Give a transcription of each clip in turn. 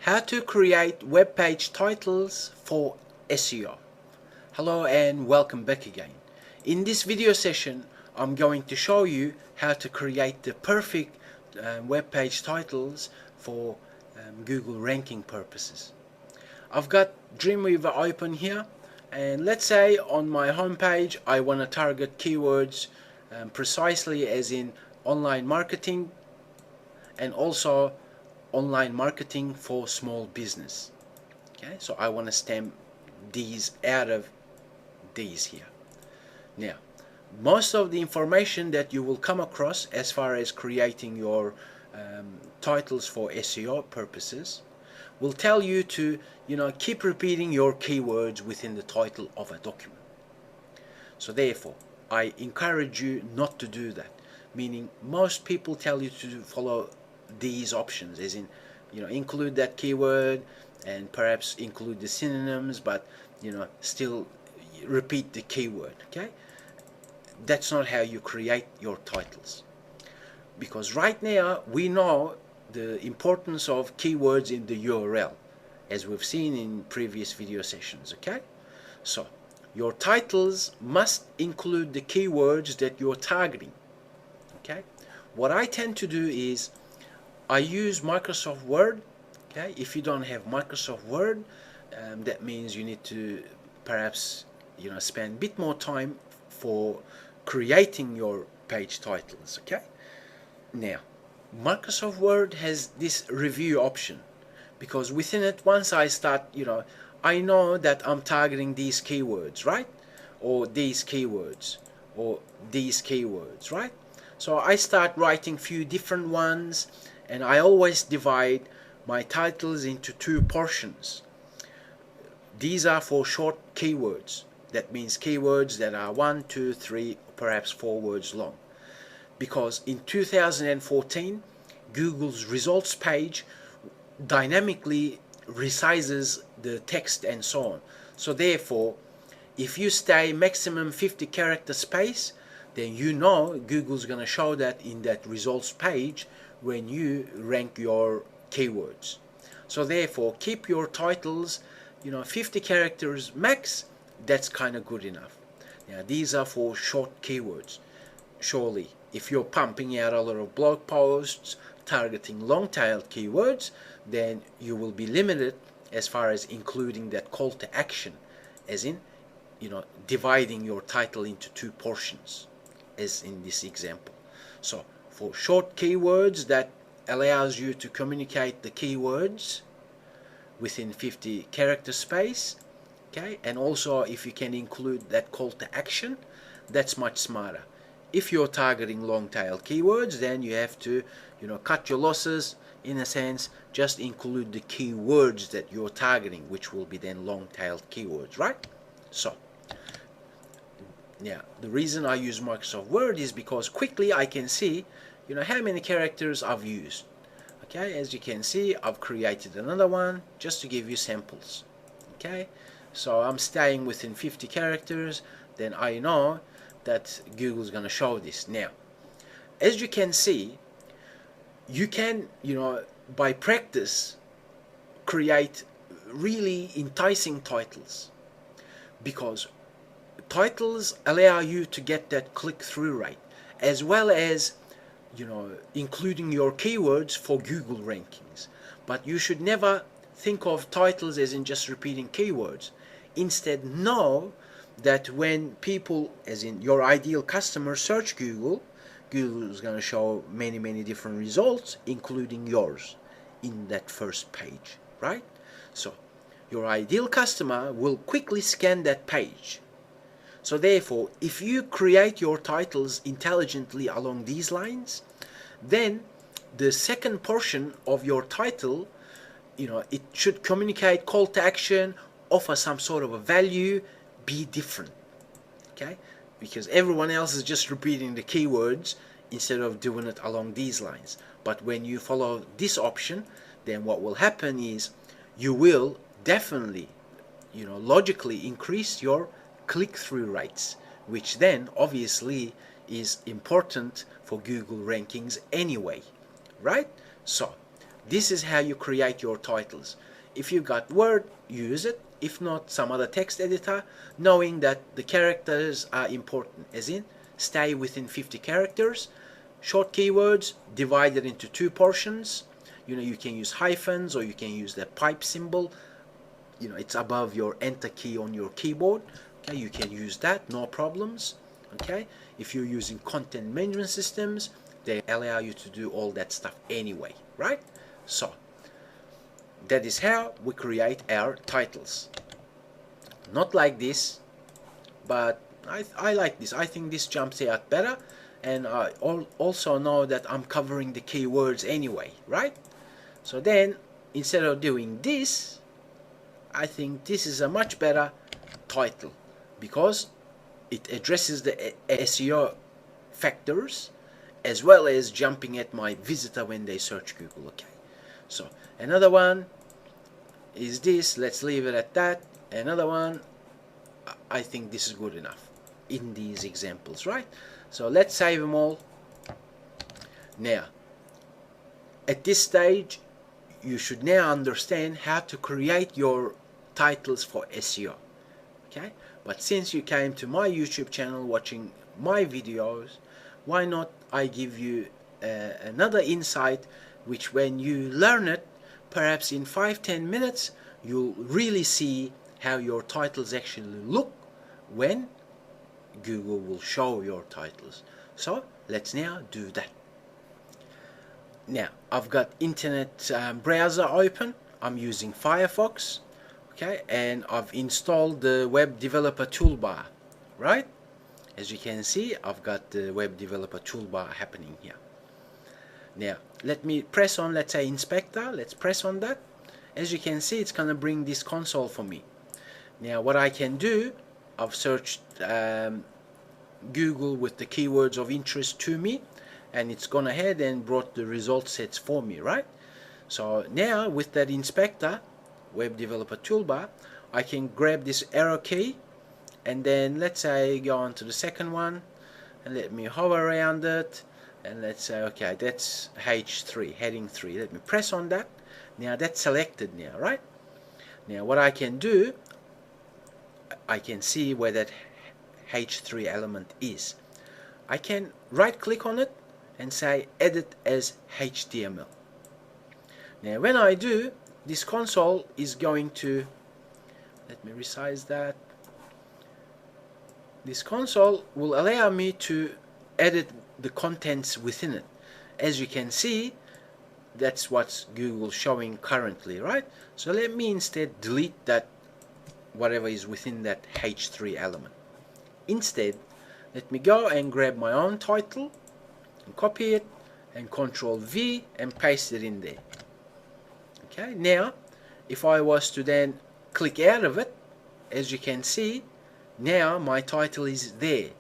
How to create web page titles for SEO. Hello and welcome back again. In this video session I'm going to show you how to create the perfect web page titles for Google ranking purposes. I've got Dreamweaver open here, and let's say on my home page I want to target keywords precisely as in online marketing and also online marketing for small business. Okay, so I want to stamp these out of these here. Now, most of the information that you will come across as far as creating your titles for SEO purposes will tell you to keep repeating your keywords within the title of a document. So therefore I encourage you not to do that, meaning most people tell you to follow these options, as in include that keyword and perhaps include the synonyms, but still repeat the keyword. Okay, that's not how you create your titles, because right now we know the importance of keywords in the URL, as we've seen in previous video sessions. Okay, so your titles must include the keywords that you're targeting. Okay, what I tend to do is I use Microsoft Word. Okay, if you don't have Microsoft Word, that means you need to perhaps spend a bit more time for creating your page titles. Okay, now Microsoft Word has this review option, because within it, once I start, I know that I'm targeting these keywords, right? Or these keywords, or these keywords, right? So I start writing few different ones, and I always divide my titles into two portions. These are for short keywords. That means keywords that are 1, 2, 3, perhaps 4 words long. Because in 2014, Google's results page dynamically resizes the text and so on. So therefore, if you stay maximum 50 character space, then Google's going to show that in that results page when you rank your keywords. So therefore, keep your titles 50 characters max. That's kind of good enough. Now these are for short keywords. Surely if you're pumping out a lot of blog posts targeting long-tailed keywords, then you will be limited as far as including that call to action, as in dividing your title into two portions, as in this example. So for short keywords, that allows you to communicate the keywords within 50 character space. Okay, and also if you can include that call to action, that's much smarter. If you're targeting long-tailed keywords, then you have to cut your losses, in a sense, just include the keywords that you're targeting, which will be then long-tailed keywords, right? So now the reason I use Microsoft Word is because quickly I can see how many characters I've used. Okay, as you can see, I've created another one just to give you samples. Okay, so I'm staying within 50 characters, then I know that Google's going to show this. Now, as you can see, you can, by practice, create really enticing titles, because titles allow you to get that click-through rate, as well as including your keywords for Google rankings. But you should never think of titles as in just repeating keywords. Instead, know that when people, as in your ideal customer, search Google is going to show many different results, including yours, in that first page, right? So your ideal customer will quickly scan that page. So therefore, if you create your titles intelligently along these lines, then the second portion of your title, it should communicate call to action, offer some sort of a value, be different. Okay, because everyone else is just repeating the keywords instead of doing it along these lines. But when you follow this option, then what will happen is you will definitely logically increase your click-through rates, which then obviously is important for Google rankings anyway, right? So This is how you create your titles. If you got Word, use it. If not, some other text editor, knowing that the characters are important, as in stay within 50 characters. Short keywords divided into two portions. You can use hyphens, or you can use the pipe symbol. It's above your enter key on your keyboard. Okay, you can use that, no problems. Okay, if you're using content management systems, they allow you to do all that stuff anyway, right? So that is how we create our titles. Not like this, but I like this. I think this jumps out better, and I also know that I'm covering the keywords anyway, right? So then, instead of doing this, I think this is a much better title, because it addresses the SEO factors as well as jumping at my visitor when they search Google. Okay, so another one is this. Let's leave it at that. Another one, I think this is good enough in these examples, right? So let's save them all. Now, at this stage, you should now understand how to create your titles for SEO. Okay, but since you came to my YouTube channel watching my videos, why not I give you another insight, which when you learn it, perhaps in 5-10 minutes, you'll really see how your titles actually look when Google will show your titles. So let's now do that. Now I've got internet browser open. I'm using Firefox. Okay, and I've installed the web developer toolbar, right? As you can see, I've got the web developer toolbar happening here. Now let me press on, let's say, inspector. Let's press on that. As you can see, it's gonna bring this console for me. Now what I can do, I've searched Google with the keywords of interest to me, and it's gone ahead and brought the result sets for me, right? So now with that inspector, web developer toolbar, I can grab this arrow key, and then let's say go on to the second one, and let me hover around it, and let's say, okay, that's H3, heading 3. Let me press on that. Now that's selected now, right? Now what I can do, I can see where that H3 element is. I can right click on it and say edit as HTML. Now when I do, this console is going to, let me resize that. This console will allow me to edit the contents within it. As you can see, that's what's Google showing currently, right? So let me instead delete that, whatever is within that H3 element. Instead, let me go and grab my own title and copy it and Control V and paste it in there. Okay, now if I was to then click out of it, as you can see, now my title is there,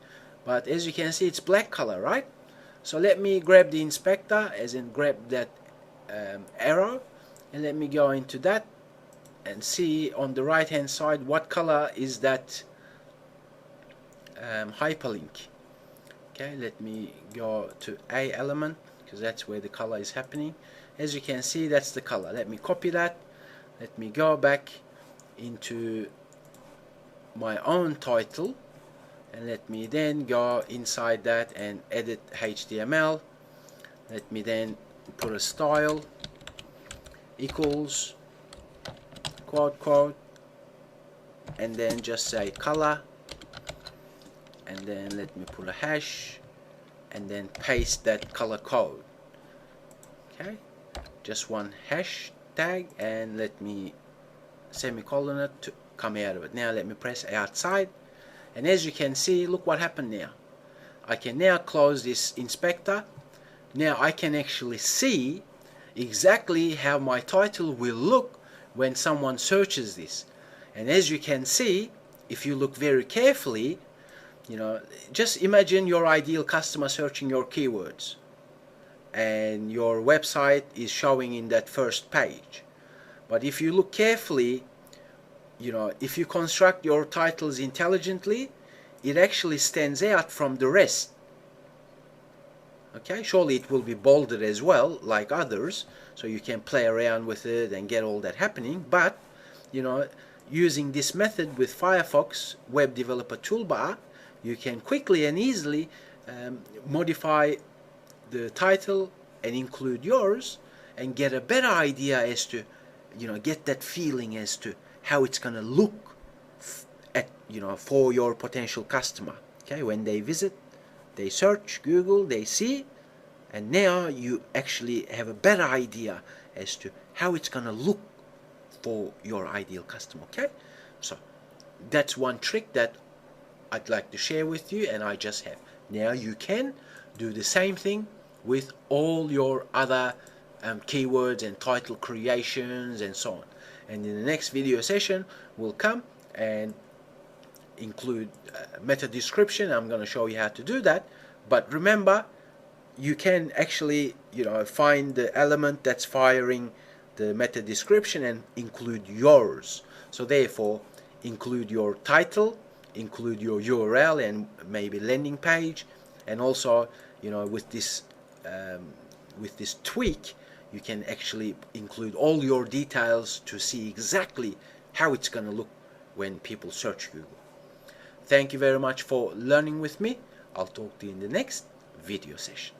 but as you can see, it's black color, right? So let me grab the inspector, as in grab that arrow, and let me go into that and see on the right hand side what color is that hyperlink. Okay, let me go to A element, because that's where the color is happening. As you can see, that's the color. Let me copy that. Let me go back into my own title, and let me then go inside that and edit HTML. Let me then put a style equals quote, and then just say color, and then let me put a hash, and then paste that color code. Okay, just one hash tag, and let me semicolon it to come out of it. Now let me press outside, and as you can see, look what happened now. I can now close this inspector. Now I can actually see exactly how my title will look when someone searches this. And as you can see, if you look very carefully, just imagine your ideal customer searching your keywords, and your website is showing in that first page. But if you look carefully, if you construct your titles intelligently, it actually stands out from the rest. Okay, surely it will be bolded as well like others, so you can play around with it and get all that happening. But using this method with Firefox Web Developer Toolbar, you can quickly and easily modify the title and include yours, and get a better idea as to, get that feeling as to how it's going to look at, for your potential customer. Okay, when they visit, they search Google, they see, and now you actually have a better idea as to how it's going to look for your ideal customer. Okay, so that's one trick that I'd like to share with you, and I just have. Now you can do the same thing with all your other keywords and title creations and so on. And in the next video session, we'll come and include meta description. I'm going to show you how to do that. But remember, you can actually find the element that's firing the meta description and include yours. So therefore, include your title, include your URL and maybe landing page, and also with this tweak, you can actually include all your details to see exactly how it's going to look when people search Google. Thank you very much for learning with me. I'll talk to you in the next video session.